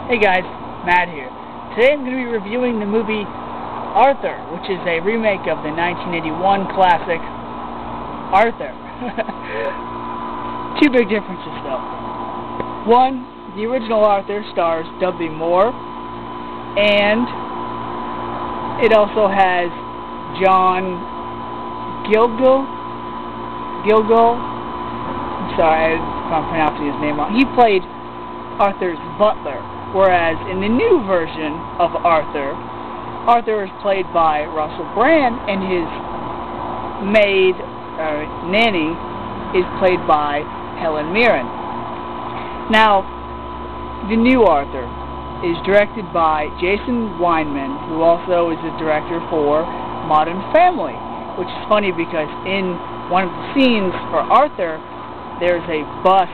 Hey guys, Matt here. Today I'm going to be reviewing the movie Arthur, which is a remake of the 1981 classic Arthur. Two big differences though. One, the original Arthur stars Dudley Moore, and it also has John Gilgal. I'm sorry if I'm pronouncing his name wrong. He played Arthur's butler, whereas in the new version of Arthur, Arthur is played by Russell Brand, and his maid, nanny, is played by Helen Mirren. Now, the new Arthur is directed by Jason Weinman, who also is the director for Modern Family, which is funny because in one of the scenes for Arthur, there's a bus,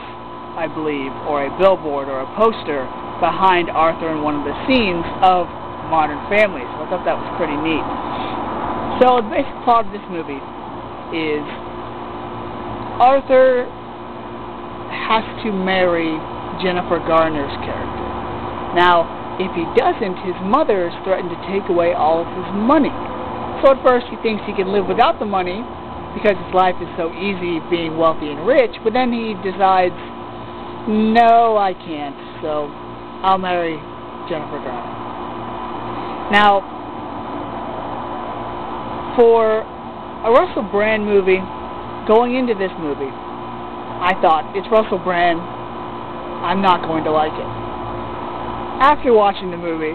I believe, or a billboard or a poster behind Arthur in one of the scenes of Modern Family. So I thought that was pretty neat. So the basic plot of this movie is Arthur has to marry Jennifer Garner's character. Now, if he doesn't, his mother is threatened to take away all of his money. So at first he thinks he can live without the money because his life is so easy being wealthy and rich, but then he decides, no, I can't, so I'll marry Jennifer Garner. Now, for a Russell Brand movie, going into this movie, I thought, it's Russell Brand, I'm not going to like it. After watching the movie,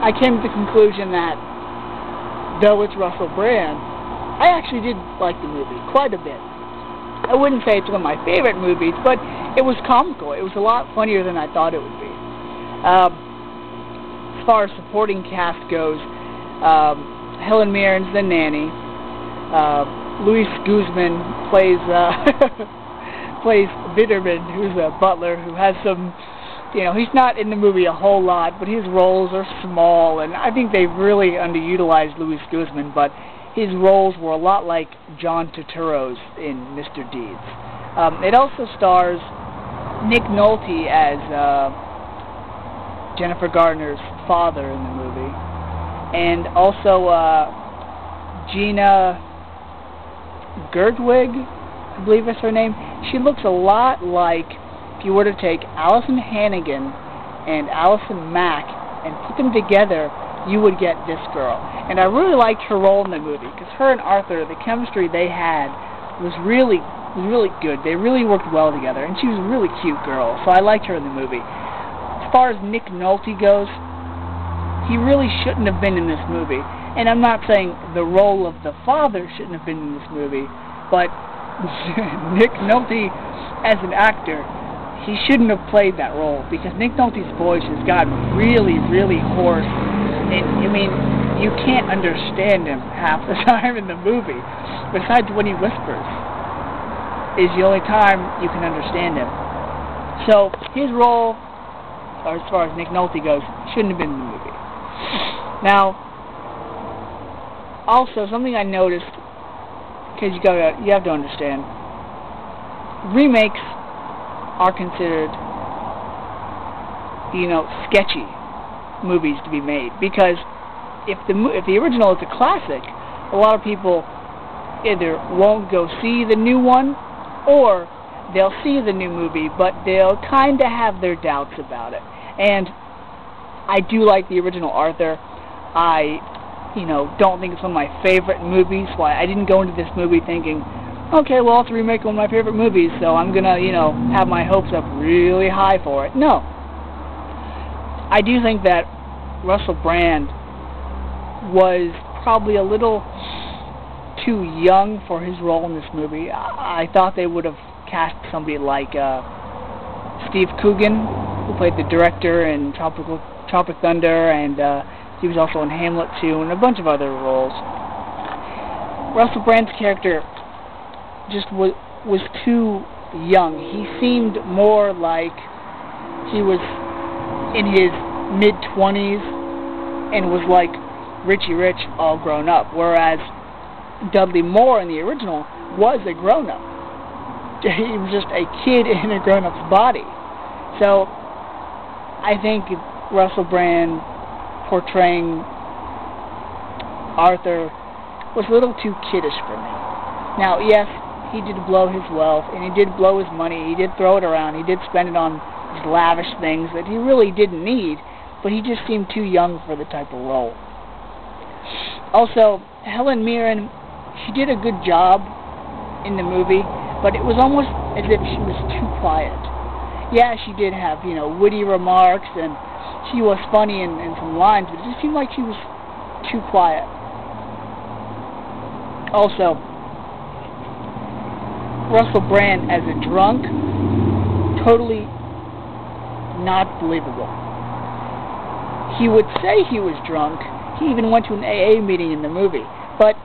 I came to the conclusion that, though it's Russell Brand, I actually did like the movie quite a bit. I wouldn't say it's one of my favorite movies, but it was comical. It was a lot funnier than I thought it would be. As far as supporting cast goes, Helen Mirren's the nanny. Luis Guzman plays plays Bitterman, who's a butler who has some, he's not in the movie a whole lot, but his roles are small, and I think they really underutilized Luis Guzman, but his roles were a lot like John Turturro's in Mr. Deeds. It also stars Nick Nolte as Jennifer Garner's father in the movie, and also Gina Gerwig, I believe is her name. She looks a lot like, if you were to take Allison Hannigan and Allison Mack and put them together, you would get this girl. And I really liked her role in the movie, because her and Arthur, the chemistry they had was really good. They really worked well together, and she was a really cute girl, so I liked her in the movie. As far as Nick Nolte goes, he really shouldn't have been in this movie. And I'm not saying the role of the father shouldn't have been in this movie, but Nick Nolte, as an actor, he shouldn't have played that role, because Nick Nolte's voice has gotten really hoarse. And, I mean, you can't understand him half the time in the movie. Besides when he whispers is the only time you can understand him. So, his role, or as far as Nick Nolte goes, shouldn't have been in the movie. Now, also, something I noticed, because you have to understand, remakes are considered, sketchy movies to be made, because if the original is a classic, a lot of people either won't go see the new one, or they'll see the new movie, but they'll kind of have their doubts about it. And I do like the original Arthur. I don't think it's one of my favorite movies. Why I didn't go into this movie thinking, okay, well, it's a remake of one of my favorite movies, so I'm gonna, have my hopes up really high for it. No. I do think that Russell Brand was probably a little too young for his role in this movie. I thought they would have cast somebody like Steve Coogan, who played the director in Tropic Thunder, and he was also in Hamlet 2, and a bunch of other roles. Russell Brand's character just was too young. He seemed more like he was in his mid-20s and was like Richie Rich all grown up, whereas Dudley Moore in the original was a grown-up. He was just a kid in a grown-up's body. So I think Russell Brand portraying Arthur was a little too kiddish for me. Now, yes, he did blow his wealth, and he did blow his money, he did throw it around, he did spend it on these lavish things that he really didn't need, but he just seemed too young for the type of role. Also, Helen Mirren, she did a good job in the movie, but it was almost as if she was too quiet. Yeah, she did have, witty remarks, and she was funny in some lines, but it just seemed like she was too quiet. Also, Russell Brand as a drunk, totally not believable. He would say he was drunk. He even went to an AA meeting in the movie. But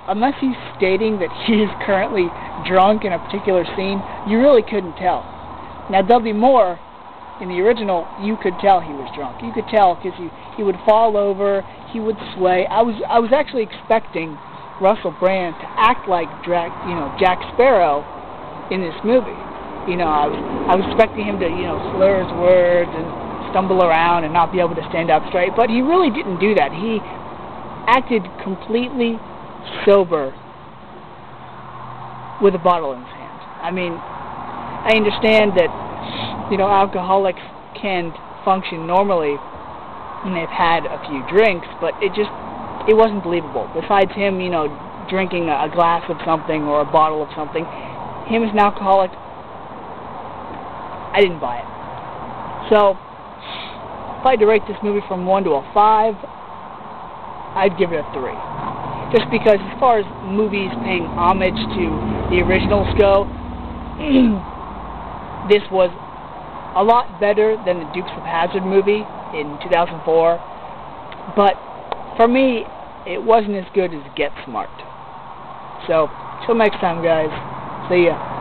unless he's stating that he is currently drunk in a particular scene, you really couldn't tell. Now, Dudley Moore, in the original, you could tell he was drunk. You could tell because he would fall over, he would sway. I was actually expecting Russell Brand to act like Jack Sparrow in this movie. I was expecting him to slur his words and stumble around and not be able to stand up straight, but he really didn't do that. He acted completely sober with a bottle in his hand. I mean, I understand that alcoholics can function normally when they've had a few drinks, but it wasn't believable. Besides him, drinking a glass of something or a bottle of something, him as an alcoholic, I didn't buy it. So, if I had to rate this movie from 1 to a 5, I'd give it a 3. Just because as far as movies paying homage to the originals go, this was a lot better than the Dukes of Hazzard movie in 2004, but for me, it wasn't as good as Get Smart. So, till next time, guys. See ya.